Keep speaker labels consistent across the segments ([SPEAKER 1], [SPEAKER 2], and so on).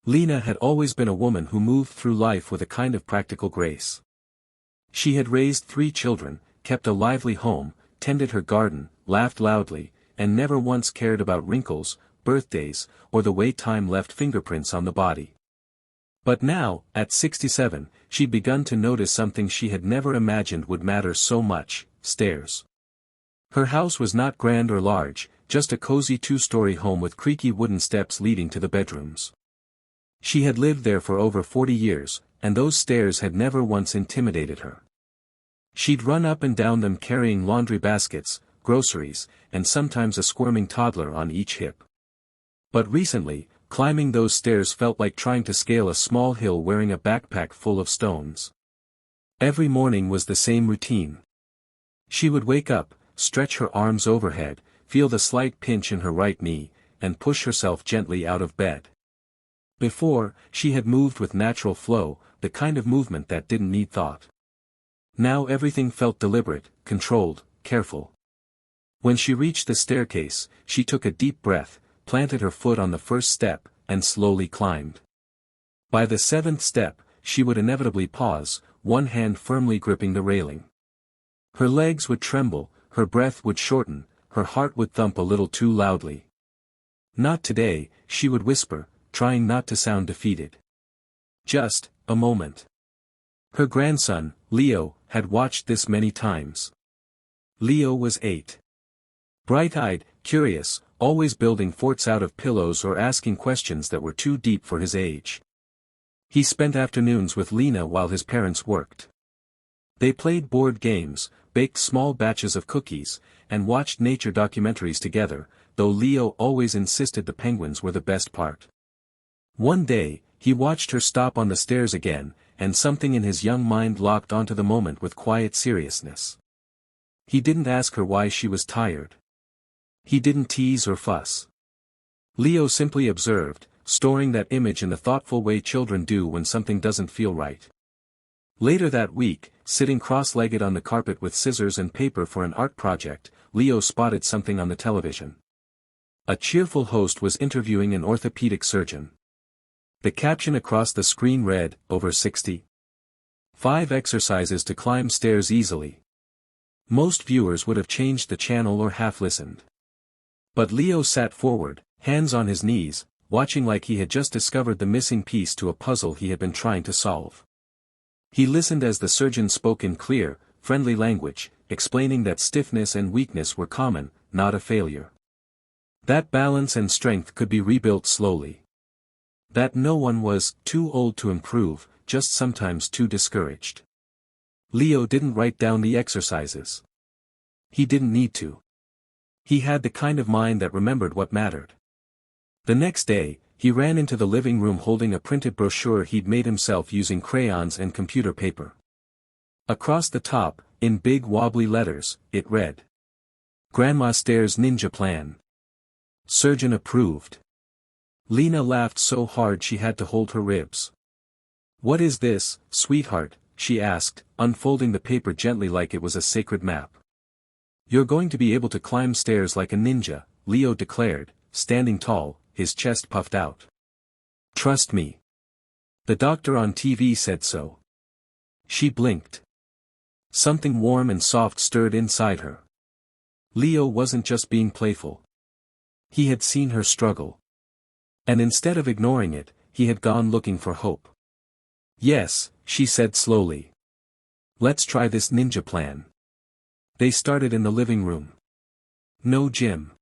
[SPEAKER 1] Lena had always been a woman who moved through life with a kind of practical grace. She had raised 3 children, kept a lively home, tended her garden, laughed loudly, and never once cared about wrinkles, birthdays, or the way time left fingerprints on the body. But now, at 67, she'd begun to notice something she had never imagined would matter so much: stairs. Her house was not grand or large, just a cozy 2-story home with creaky wooden steps leading to the bedrooms. She had lived there for over 40 years, and those stairs had never once intimidated her. She'd run up and down them carrying laundry baskets, groceries, and sometimes a squirming toddler on each hip. But recently, climbing those stairs felt like trying to scale a small hill wearing a backpack full of stones. Every morning was the same routine. She would wake up, stretch her arms overhead, feel the slight pinch in her right knee, and push herself gently out of bed. Before, she had moved with natural flow, the kind of movement that didn't need thought. Now everything felt deliberate, controlled, careful. When she reached the staircase, she took a deep breath, planted her foot on the first step, and slowly climbed. By the 7th step, she would inevitably pause, one hand firmly gripping the railing. Her legs would tremble, her breath would shorten, her heart would thump a little too loudly. "Not today," she would whisper, trying not to sound defeated. "Just a moment." Her grandson, Leo, had watched this many times. Leo was 8. Bright-eyed, curious, always building forts out of pillows or asking questions that were too deep for his age. He spent afternoons with Lena while his parents worked. They played board games, baked small batches of cookies, and watched nature documentaries together, though Leo always insisted the penguins were the best part. One day, he watched her stop on the stairs again, and something in his young mind locked onto the moment with quiet seriousness. He didn't ask her why she was tired. He didn't tease or fuss. Leo simply observed, storing that image in the thoughtful way children do when something doesn't feel right. Later that week, sitting cross-legged on the carpet with scissors and paper for an art project, Leo spotted something on the television. A cheerful host was interviewing an orthopedic surgeon. The caption across the screen read, "Over 60. 5 exercises to climb stairs easily." Most viewers would have changed the channel or half-listened. But Leo sat forward, hands on his knees, watching like he had just discovered the missing piece to a puzzle he had been trying to solve. He listened as the surgeon spoke in clear, friendly language, explaining that stiffness and weakness were common, not a failure. That balance and strength could be rebuilt slowly. That no one was too old to improve, just sometimes too discouraged. Leo didn't write down the exercises. He didn't need to. He had the kind of mind that remembered what mattered. The next day, he ran into the living room holding a printed brochure he'd made himself using crayons and computer paper. Across the top, in big wobbly letters, it read, "Grandma Stairs Ninja Plan. Surgeon approved." Lena laughed so hard she had to hold her ribs. "What is this, sweetheart?" she asked, unfolding the paper gently like it was a sacred map. "You're going to be able to climb stairs like a ninja," Leo declared, standing tall, his chest puffed out. "Trust me. The doctor on TV said so." She blinked. Something warm and soft stirred inside her. Leo wasn't just being playful. He had seen her struggle. And instead of ignoring it, he had gone looking for hope. "Yes," she said slowly. "Let's try this ninja plan." They started in the living room. No gym.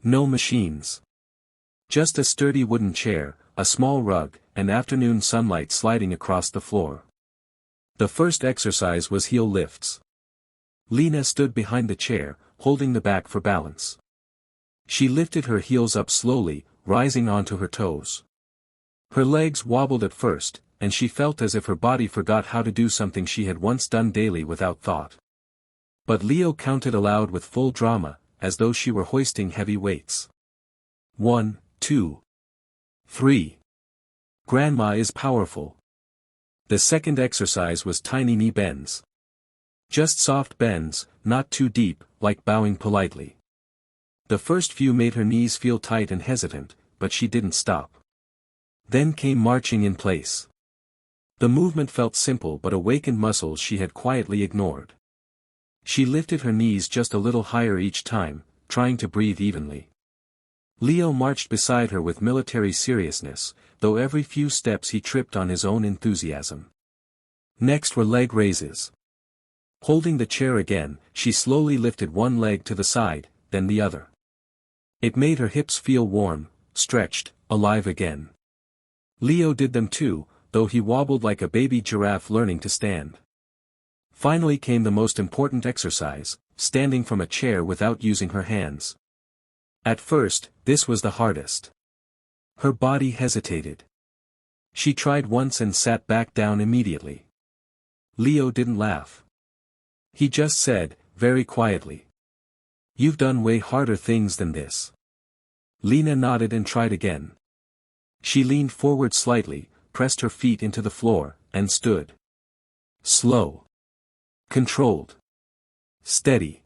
[SPEAKER 1] No machines. Just a sturdy wooden chair, a small rug, and afternoon sunlight sliding across the floor. The first exercise was heel lifts. Lena stood behind the chair, holding the back for balance. She lifted her heels up slowly, rising onto her toes. Her legs wobbled at first, and she felt as if her body forgot how to do something she had once done daily without thought. But Leo counted aloud with full drama, as though she were hoisting heavy weights. 1, 2, 3. Grandma is powerful. The second exercise was tiny knee bends. Just soft bends, not too deep, like bowing politely. The first few made her knees feel tight and hesitant, but she didn't stop. Then came marching in place. The movement felt simple but awakened muscles she had quietly ignored. She lifted her knees just a little higher each time, trying to breathe evenly. Leo marched beside her with military seriousness, though every few steps he tripped on his own enthusiasm. Next were leg raises. Holding the chair again, she slowly lifted one leg to the side, then the other. It made her hips feel warm, stretched, alive again. Leo did them too, though he wobbled like a baby giraffe learning to stand. Finally came the most important exercise, standing from a chair without using her hands. At first, this was the hardest. Her body hesitated. She tried once and sat back down immediately. Leo didn't laugh. He just said, very quietly, "You've done way harder things than this." Lena nodded and tried again. She leaned forward slightly, pressed her feet into the floor, and stood. Slow. Controlled. Steady.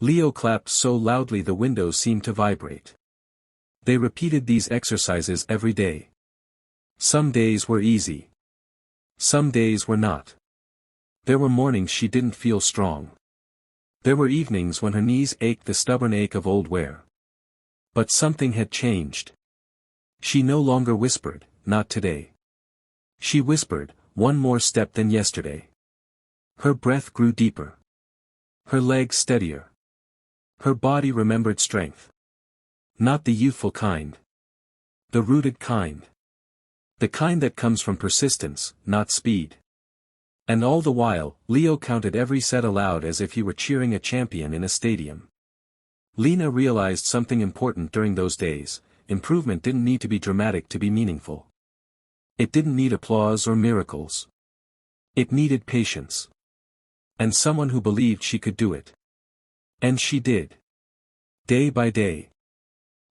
[SPEAKER 1] Leo clapped so loudly the windows seemed to vibrate. They repeated these exercises every day. Some days were easy. Some days were not. There were mornings she didn't feel strong. There were evenings when her knees ached the stubborn ache of old wear. But something had changed. She no longer whispered, "Not today." She whispered, "One more step than yesterday." Her breath grew deeper. Her legs steadier. Her body remembered strength. Not the youthful kind. The rooted kind. The kind that comes from persistence, not speed. And all the while, Leo counted every set aloud as if he were cheering a champion in a stadium. Lena realized something important during those days: improvement didn't need to be dramatic to be meaningful. It didn't need applause or miracles. It needed patience. And someone who believed she could do it. And she did. Day by day.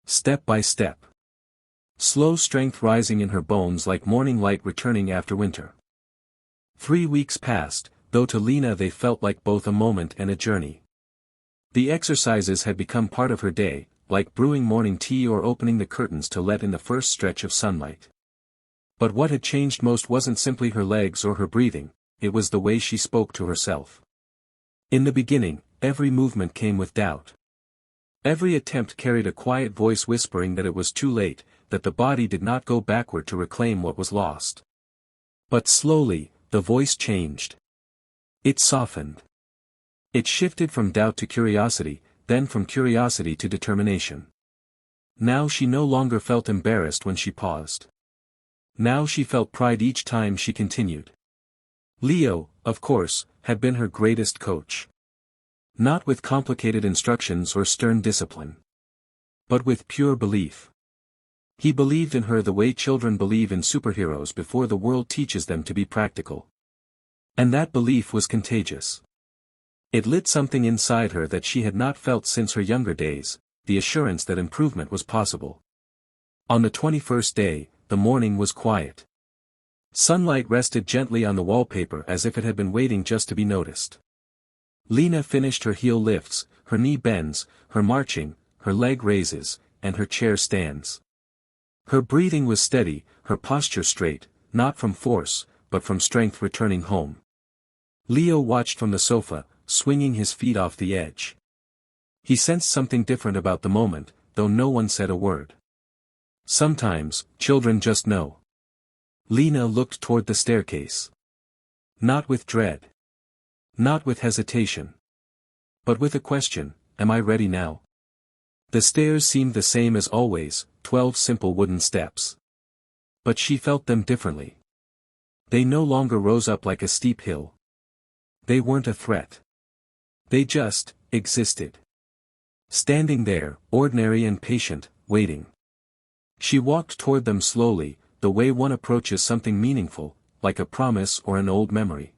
[SPEAKER 1] Step by step. Slow strength rising in her bones like morning light returning after winter. 3 weeks passed, though to Lena they felt like both a moment and a journey. The exercises had become part of her day, like brewing morning tea or opening the curtains to let in the first stretch of sunlight. But what had changed most wasn't simply her legs or her breathing, it was the way she spoke to herself. In the beginning, every movement came with doubt. Every attempt carried a quiet voice whispering that it was too late, that the body did not go backward to reclaim what was lost. But slowly, the voice changed. It softened. It shifted from doubt to curiosity, then from curiosity to determination. Now she no longer felt embarrassed when she paused. Now she felt pride each time she continued. Leo, of course, had been her greatest coach. Not with complicated instructions or stern discipline. But with pure belief. He believed in her the way children believe in superheroes before the world teaches them to be practical. And that belief was contagious. It lit something inside her that she had not felt since her younger days, the assurance that improvement was possible. On the 21st day, the morning was quiet. Sunlight rested gently on the wallpaper as if it had been waiting just to be noticed. Lena finished her heel lifts, her knee bends, her marching, her leg raises, and her chair stands. Her breathing was steady, her posture straight, not from force, but from strength returning home. Leo watched from the sofa, swinging his feet off the edge. He sensed something different about the moment, though no one said a word. Sometimes, children just know. Lena looked toward the staircase. Not with dread. Not with hesitation. But with a question, am I ready now? The stairs seemed the same as always, 12 simple wooden steps. But she felt them differently. They no longer rose up like a steep hill. They weren't a threat. They just existed. Standing there, ordinary and patient, waiting. She walked toward them slowly, the way one approaches something meaningful, like a promise or an old memory.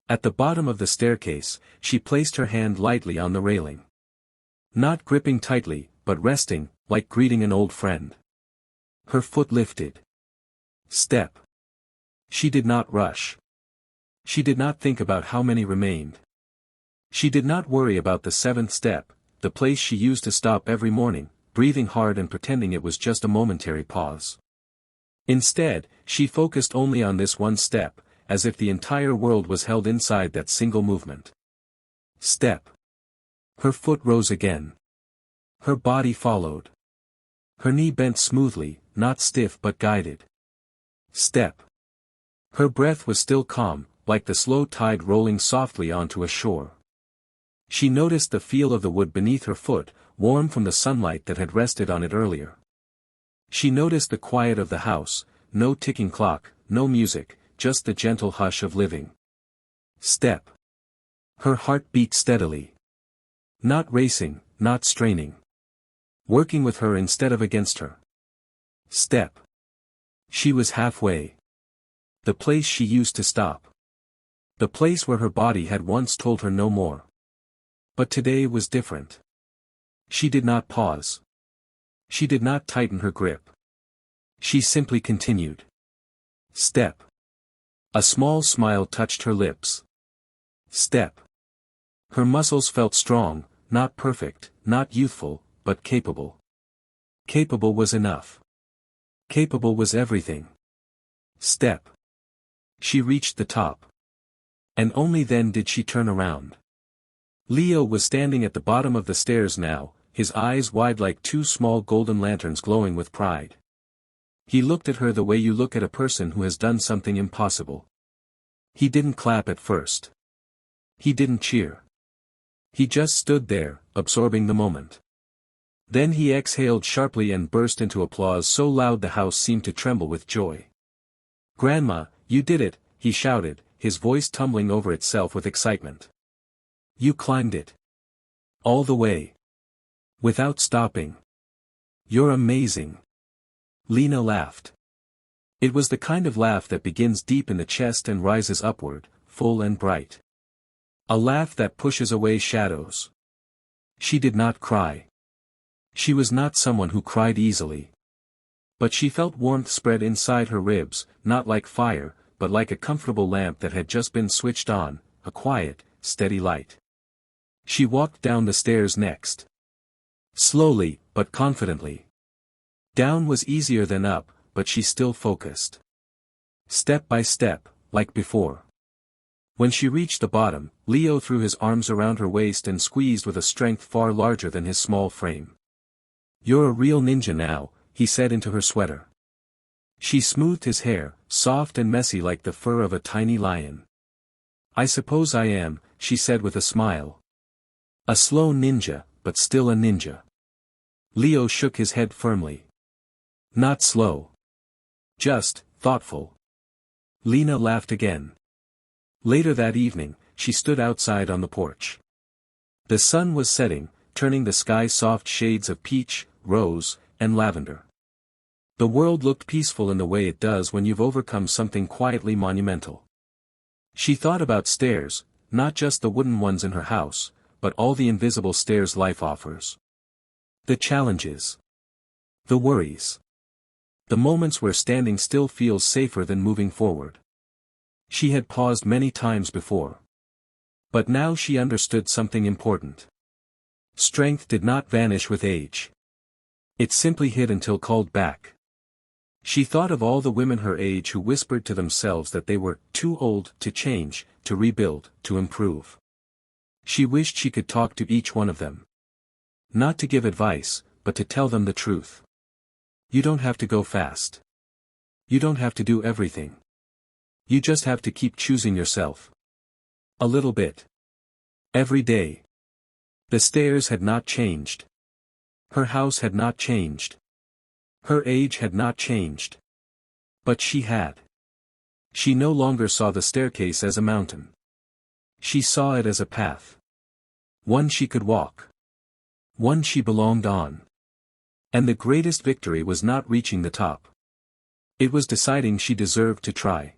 [SPEAKER 1] At the bottom of the staircase, she placed her hand lightly on the railing. Not gripping tightly, but resting, like greeting an old friend. Her foot lifted. Step. She did not rush. She did not think about how many remained. She did not worry about the 7th step, the place she used to stop every morning, breathing hard and pretending it was just a momentary pause. Instead, she focused only on this one step, as if the entire world was held inside that single movement. Step. Her foot rose again. Her body followed. Her knee bent smoothly, not stiff but guided. Step. Her breath was still calm, like the slow tide rolling softly onto a shore. She noticed the feel of the wood beneath her foot, warm from the sunlight that had rested on it earlier. She noticed the quiet of the house, no ticking clock, no music, just the gentle hush of living. Step. Her heart beat steadily. Not racing, not straining. Working with her instead of against her. Step. She was halfway. The place she used to stop. The place where her body had once told her no more. But today was different. She did not pause. She did not tighten her grip. She simply continued. Step. A small smile touched her lips. Step. Her muscles felt strong, not perfect, not youthful, but capable. Capable was enough. Capable was everything. Step. She reached the top. And only then did she turn around. Leo was standing at the bottom of the stairs now, his eyes wide like two small golden lanterns glowing with pride. He looked at her the way you look at a person who has done something impossible. He didn't clap at first. He didn't cheer. He just stood there, absorbing the moment. Then he exhaled sharply and burst into applause so loud the house seemed to tremble with joy. "Grandma, you did it," he shouted, his voice tumbling over itself with excitement. "You climbed it. All the way. Without stopping. You're amazing." Lena laughed. It was the kind of laugh that begins deep in the chest and rises upward, full and bright. A laugh that pushes away shadows. She did not cry. She was not someone who cried easily. But she felt warmth spread inside her ribs, not like fire, but like a comfortable lamp that had just been switched on, a quiet, steady light. She walked down the stairs next. Slowly, but confidently. Down was easier than up, but she still focused. Step by step, like before. When she reached the bottom, Leo threw his arms around her waist and squeezed with a strength far larger than his small frame. "You're a real ninja now," he said into her sweater. She smoothed his hair, soft and messy like the fur of a tiny lion. "I suppose I am," she said with a smile. "A slow ninja, but still a ninja." Leo shook his head firmly. "Not slow. Just, thoughtful." Lena laughed again. Later that evening, she stood outside on the porch. The sun was setting, turning the sky soft shades of peach, rose, and lavender. The world looked peaceful in the way it does when you've overcome something quietly monumental. She thought about stairs, not just the wooden ones in her house, but all the invisible stairs life offers. The challenges. The worries. The moments where standing still feels safer than moving forward. She had paused many times before. But now she understood something important. Strength did not vanish with age. It simply hid until called back. She thought of all the women her age who whispered to themselves that they were too old to change, to rebuild, to improve. She wished she could talk to each one of them. Not to give advice, but to tell them the truth. You don't have to go fast. You don't have to do everything. You just have to keep choosing yourself. A little bit. Every day. The stairs had not changed. Her house had not changed. Her age had not changed. But she had. She no longer saw the staircase as a mountain. She saw it as a path. One she could walk. One she belonged on. And the greatest victory was not reaching the top. It was deciding she deserved to try.